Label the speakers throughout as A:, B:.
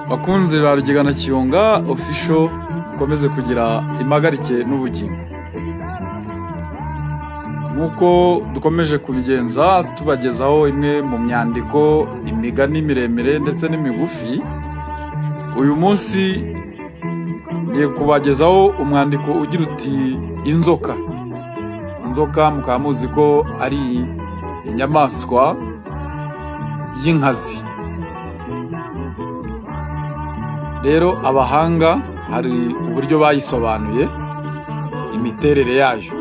A: Bakunzi ba Rugigana Kiyonga official, mukomeze kugira impagarike n'ubugingo. Nkuko dukomeje kubigenza tubagezaho imwe mu myandiko, imigani miremire ndetse n'imigufi, uyu munsi ngiye kubagezaho umwandiko ugira uti inzoka. Inzoka mukaba muzi ko ari inyamaswa y'inkazi. Rero abahanga hari uburyo bayisobanuye imiterere yayo.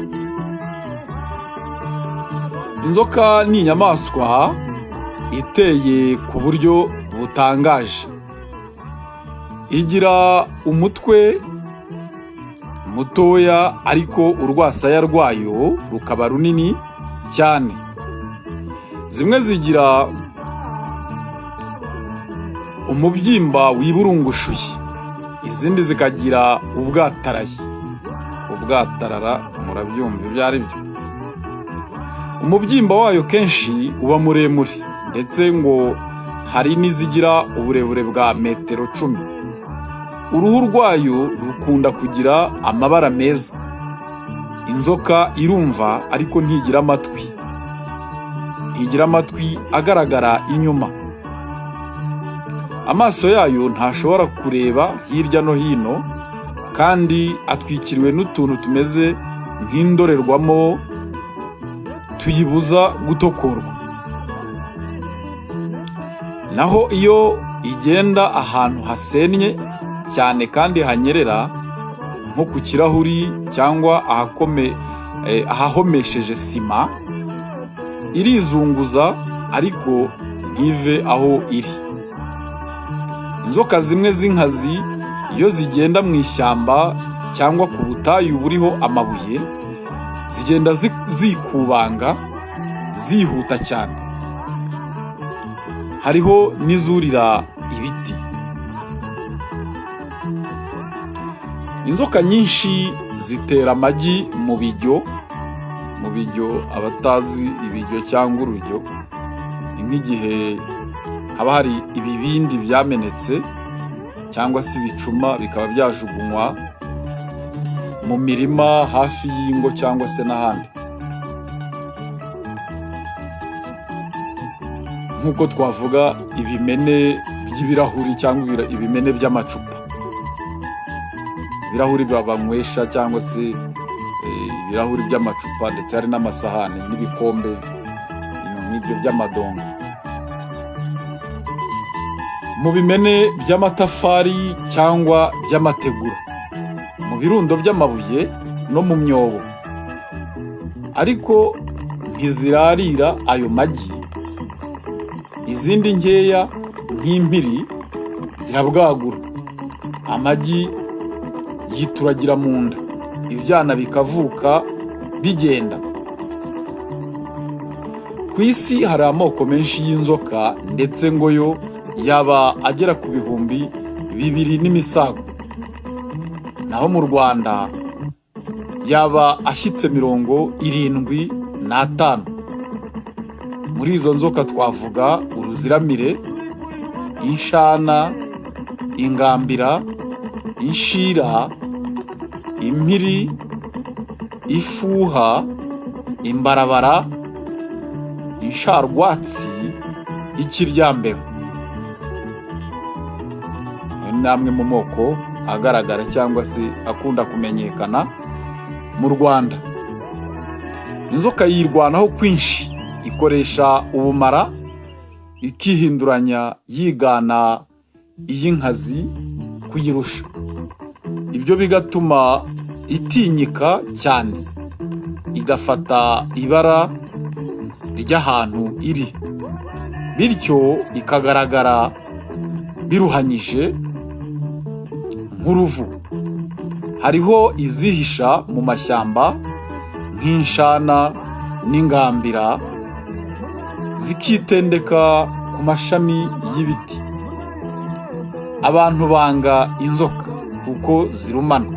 A: Inzoka ni inyamaswa iteye ku buryo butangaje. Igira umutwe mutoya ariko urwasaya rwayo rukaba runini cyane. Zimwe zigira umubyimba wiburungushuye, izindi zikagira ubwataraye. Ubwatarara murabyumva ibyo ari byo. Umubyimba wayo kenshi uba muremure, ndetse ngo hari n'izigira uburebure bwa metero 10. Uruhu rwayo rukunda kugira amabara meza. Inzoka irumva ariko ntigira amatwi. Ntigira amatwi agaragara inyuma. Amaso yayo ntashobora kureba hirya no hino, kandi atwikiriwe n'utuntu tumeze nk'indorerwamo tuyibuza gutokorwa. Naho iyo igenda ahantu hasennye cyane kandi hanyerera, nko ku kirahuri cyangwa ahahomesheje sima, irizunguza ariko ntive aho iri. Inzoka zimwe z'inkazi iyo zigenda mu ishyamba cyangwa ku butayu buriho amabuye, zigenda zikubanga zihuta cyane. Hariho n'izurira ibiti. Inzoka nyinshi zitera amagi mu bijyo. Mu bijyo, abatazi ibijyo cyangwa urujyo, ni nk'igihe haba hari ibibindi byamenetse cyangwa se ibicuma bikaba byajugunywa mu mirima hafi y'ingo cyangwa se n'ahandi. Nk'uko twavuga ibimene by'ibirahuri cyangwa ibimene by'amacupa. Ibirahuri banywesha cyangwa se ibirahuri by'amacupa, ndetse hari n'amasahani n'ibikombe nk'ibyo by'amadongo. Mu bimene by'amatafari cyangwa by'amategura, mu birundo by'amabuye no mu myobo. Ariko ntizirarira ayo magi. Izindi nkeya nk'impiri zirabwagura. Amagi yituragira mu nda, ibyana bikavuka bigenda. Ku isi hari amoko menshi y'inzoka, ndetse ngo yo yaba agera ku 200 n'imisago. Naho mu Rwanda yaba ashyitse 75. Muri izo nzoka twavuga uruziramire, inshana, ingambira, inshira, impiri, ifuha, imbarabara, insharwatsi, ikiryambeba. Ni amwe mu moko agaragara cyangwa se akunda kumenyekana mu Rwanda. Inzoka yirwanaho kwinshi, ikoresha ubumara, ikihinduranya yigana iy'inkazi kuyirusha. Ibyo bigatuma itinyika cyane, igafata ibara ry'ahantu iri, bityo ikagaragara biruhanyije nk'uruvu. Hariho izihisha mu mashyamba nk'inshana n'ingambira, zikitendeka ku mashami y'ibiti. Abantu banga inzoka kuko zirumana.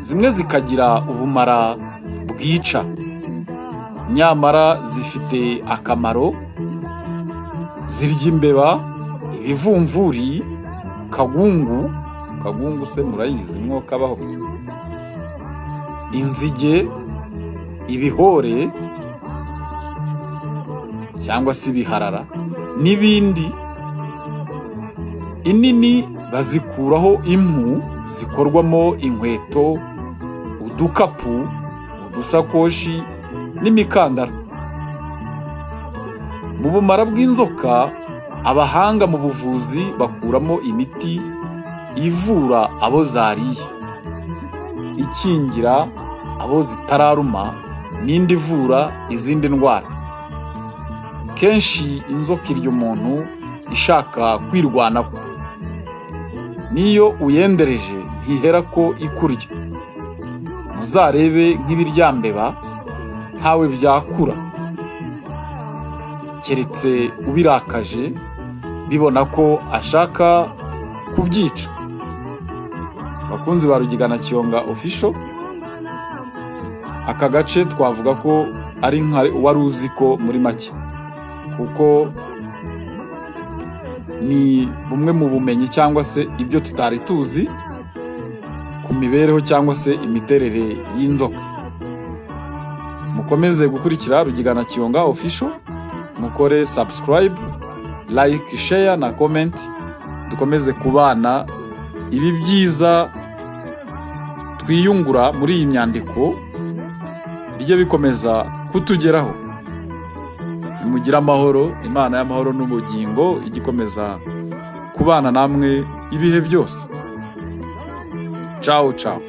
A: Zimwe zikagira ubumara bwica, nyamara zifite akamaro. Zirya imbeba, ibivumvuri, kagungu se murayizi mwo kabaho, inzige, ibihore cyangwa se ibiharara n'ibindi. Inini bazikuraho impu zikorwamo inkweto, udukapu, udusakoshi n'imikandara. Mu bumara bw'inzoka, abahanga mu buvuzi bakuramo imiti ivura abo zariye, ikingira abo zitararuma, n'indi ivura izindi ndwara. Kenshi inzoka irya umuntu ishaka kwirwanaho. N'iyo uyendereje ntihera ko ikurya. Muzarebe nk'ibiryambeba ntawe byakura, keretse ubirakaje bibona ko ashaka kubyica. Bakunzi ba Rugigana Kiyonga Official, aka gace twavuga ko ari nka wari uzi ko muri make, kuko ni bumwe mu bumenyi cyangwa se ibyo tutari tuzi ku mibereho cyangwa se imiterere y'inzoka. Mukomeze gukurikira Rugigana Kiyonga Official, mukore subscribe, like, share na comment. Dukomeze kubana ibi byiza twiyungura muri iyi myandiko bijye bikomeza kutugeraho. Mugira amahoro, Imana y'amahoro n'ubugingo igikomeza kubana namwe ibihe byose. Ciao ciao.